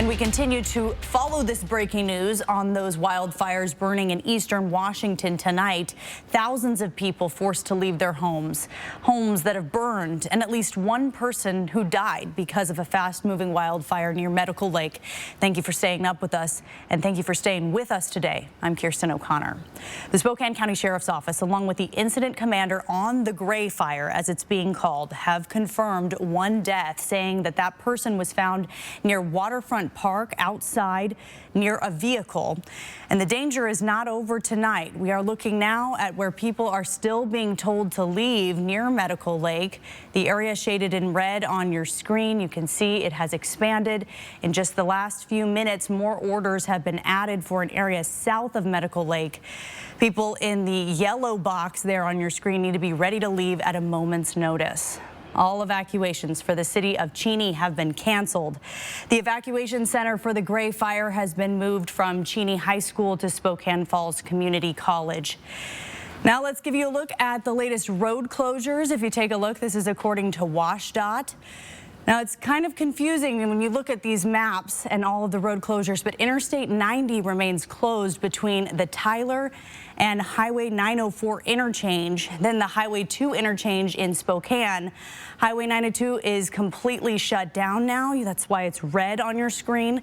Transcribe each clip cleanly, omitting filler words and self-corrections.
And we continue to follow this breaking news on those wildfires burning in eastern Washington tonight. Thousands of people forced to leave their homes that have burned, and at least one person who died because of a fast-moving wildfire near Medical Lake. Thank you for staying up with us, and thank you for staying with us today. I'm Kirsten O'Connor. The Spokane County Sheriff's Office, along with the incident commander on the Gray Fire, as it's being called, have confirmed one death, saying that that person was found near Waterfront Park outside near a vehicle. And the danger is not over tonight. We are looking now at where people are still being told to leave near Medical Lake. The area shaded in red on your screen, you can see it has expanded. In just the last few minutes, more orders have been added for an area south of Medical Lake. People in the yellow box there on your screen need to be ready to leave at a moment's notice. All evacuations for the city of Cheney have been canceled. The evacuation center for the Gray Fire has been moved from Cheney High School to Spokane Falls Community College. Now let's give you a look at the latest road closures. If you take a look, this is according to WSDOT. Now, it's kind of confusing when you look at these maps and all of the road closures, but Interstate 90 remains closed between the Tyler and Highway 904 interchange, then the Highway 2 interchange in Spokane. Highway 902 is completely shut down now. That's why it's red on your screen.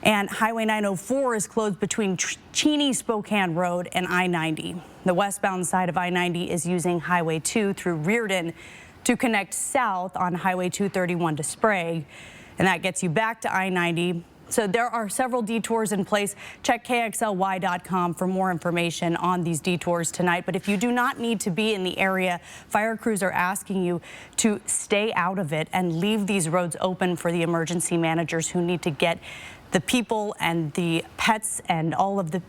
And Highway 904 is closed between Cheney Spokane Road and I-90. The westbound side of I-90 is using Highway 2 through Reardon to connect south on Highway 231 to Sprague, and that gets you back to I-90. So there are several detours in place. Check KXLY.com for more information on these detours tonight. But if you do not need to be in the area, fire crews are asking you to stay out of it and leave these roads open for the emergency managers who need to get the people and the pets and all of the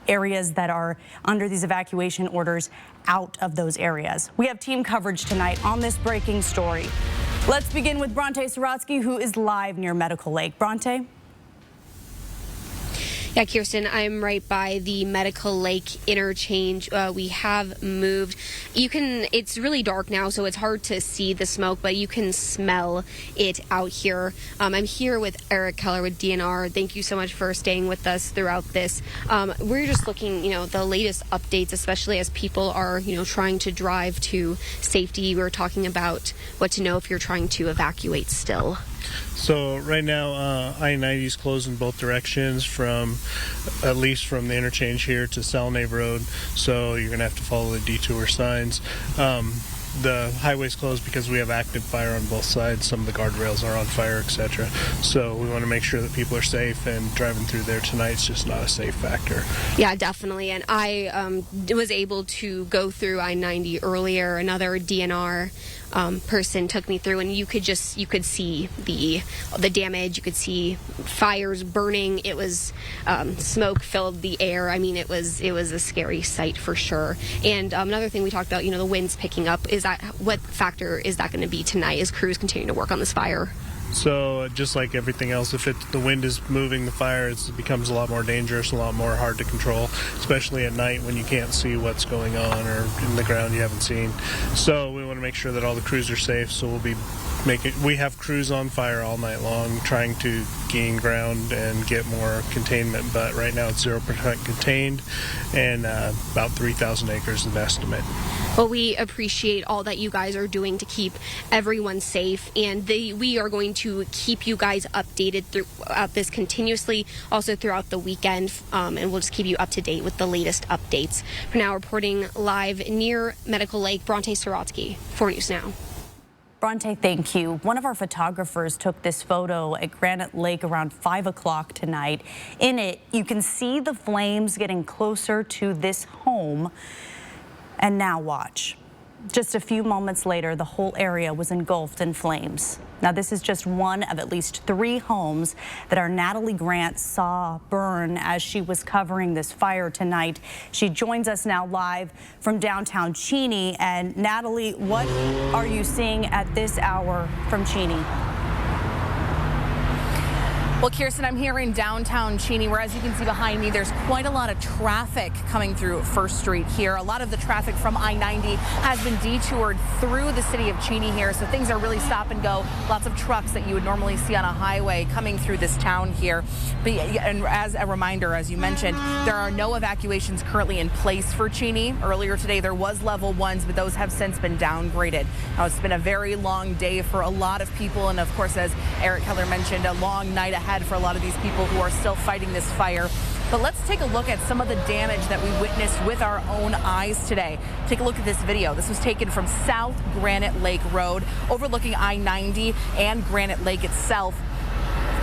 areas that are under these evacuation orders out of those areas. We have team coverage tonight on this breaking story. Let's begin with Bronte Sorotsky, who is live near Medical Lake. Bronte? Yeah, Kirsten, I'm right by the Medical Lake interchange. We have moved. It's really dark now, so it's hard to see the smoke, but you can smell it out here. I'm here with Eric Keller with DNR. Thank you so much for staying with us throughout this. We're just looking, the latest updates, especially as people are, trying to drive to safety. We're talking about what to know if you're trying to evacuate still. So right now, I-90 is closed in both directions, at least from the interchange here to Salnave Road. So you're going to have to follow the detour signs. The highway's closed because we have active fire on both sides. Some of the guardrails are on fire, etc. So we want to make sure that people are safe, and driving through there tonight's just not a safe factor. Yeah, definitely. And I was able to go through I-90 earlier. Another DNR person took me through, and you could see the damage. You could see fires burning. It was smoke filled the air. I mean, it was a scary sight for sure. And another thing we talked about, the wind's picking up. What factor is that going to be tonight as crews continue to work on this fire? So just like everything else, if the wind is moving the fire, it becomes a lot more dangerous, a lot more hard to control, especially at night when you can't see what's going on or in the ground you haven't seen. So we want to make sure that all the crews are safe. So we have crews on fire all night long trying to gain ground and get more containment, but right now it's 0% contained, and about 3,000 acres is an estimate. Well, we appreciate all that you guys are doing to keep everyone safe, and we are going to keep you guys updated throughout this continuously, also throughout the weekend, and we'll just keep you up to date with the latest updates. For now, reporting live near Medical Lake, Bronte Sorotsky, 4 News Now. Bronte, thank you. One of our photographers took this photo at Granite Lake around 5 o'clock tonight. In it, you can see the flames getting closer to this home. And now watch. Just a few moments later, the whole area was engulfed in flames. Now, this is just one of at least 3 homes that our Natalie Grant saw burn as she was covering this fire tonight. She joins us now live from downtown Cheney. And Natalie, what are you seeing at this hour from Cheney? Well, Kirsten, I'm here in downtown Cheney, where, as you can see behind me, there's quite a lot of traffic coming through First Street here. A lot of the traffic from I-90 has been detoured through the city of Cheney here, so things are really stop and go. Lots of trucks that you would normally see on a highway coming through this town here. But, and as a reminder, as you mentioned, there are no evacuations currently in place for Cheney. Earlier today, there was level 1s, but those have since been downgraded. Now, it's been a very long day for a lot of people, and of course, as Eric Keller mentioned, a long night ahead for a lot of these people who are still fighting this fire. But let's take a look at some of the damage that we witnessed with our own eyes today. Take a look at this video. This was taken from South Granite Lake Road, overlooking I-90 and Granite Lake itself.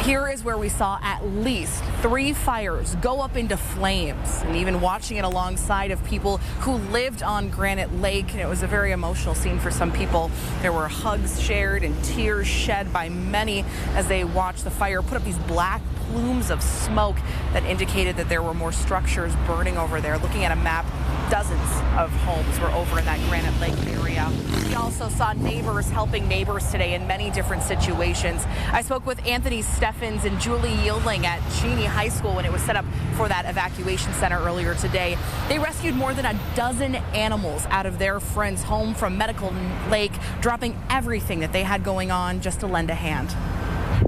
Here is where we saw at least 3 fires go up into flames, and even watching it alongside of people who lived on Granite Lake. And it was a very emotional scene for some people. There were hugs shared and tears shed by many as they watched the fire put up these black plumes of smoke that indicated that there were more structures burning over there. Looking at a map, dozens of homes were over in that Granite Lake area. We also saw neighbors helping neighbors today in many different situations. I spoke with Anthony Steffens and Julie Yielding at Cheney High School when it was set up for that evacuation center earlier today. They rescued more than a dozen animals out of their friend's home from Medical Lake, dropping everything that they had going on just to lend a hand.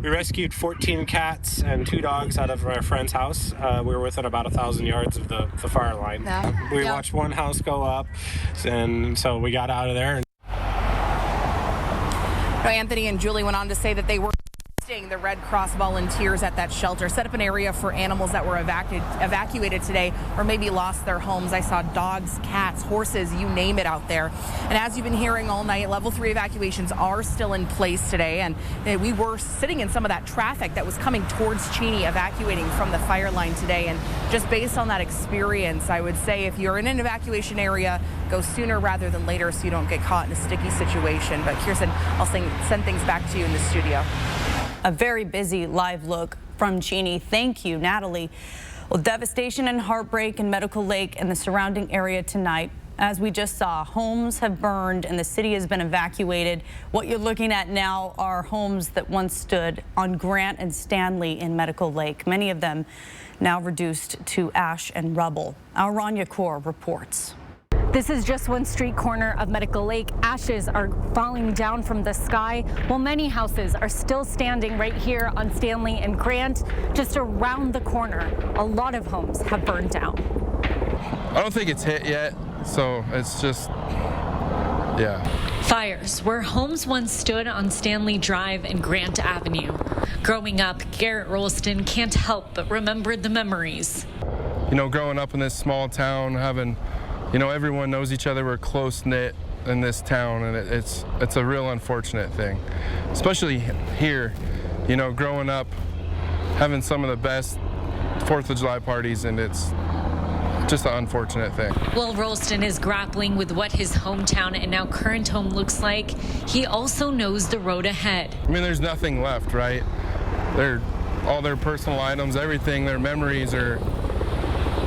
We rescued 14 cats and 2 dogs out of our friend's house. We were within about 1,000 yards of the fire line. Yeah. We watched one house go up, and so we got out of there. Anthony and Julie went on to say that they were the Red Cross volunteers at that shelter set up an area for animals that were evacuated today or maybe lost their homes. I saw dogs, cats, horses, you name it out there. And as you've been hearing all night, level 3 evacuations are still in place today. And we were sitting in some of that traffic that was coming towards Cheney, evacuating from the fire line today. And just based on that experience, I would say if you're in an evacuation area, go sooner rather than later so you don't get caught in a sticky situation. But Kirsten, I'll send things back to you in the studio. A very busy live look from Cheney. Thank you, Natalie. Well, devastation and heartbreak in Medical Lake and the surrounding area tonight. As we just saw, homes have burned and the city has been evacuated. What you're looking at now are homes that once stood on Grant and Stanley in Medical Lake. Many of them now reduced to ash and rubble. Our Rania Kaur reports. This is just one street corner of Medical Lake. Ashes are falling down from the sky, while many houses are still standing right here on Stanley and Grant. Just around the corner, a lot of homes have burned down. I don't think it's hit yet, so it's just, yeah. Fires where homes once stood on Stanley Drive and Grant Avenue. Growing up, Garrett Rolston can't help but remember the memories. You know, growing up in this small town, having, you know, everyone knows each other. We're close-knit in this town, and it's a real unfortunate thing, especially here. You know, growing up, having some of the best 4th of July parties, and it's just an unfortunate thing. While Rolston is grappling with what his hometown and now current home looks like, he also knows the road ahead. I mean, there's nothing left, right? All their personal items, everything, their memories are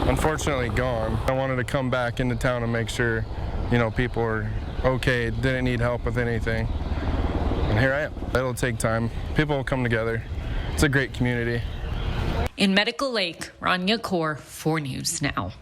unfortunately gone. I wanted to come back into town and make sure, you know, people are okay, didn't need help with anything. And here I am. It'll take time. People will come together. It's a great community. In Medical Lake, Rania Kaur, 4 News Now.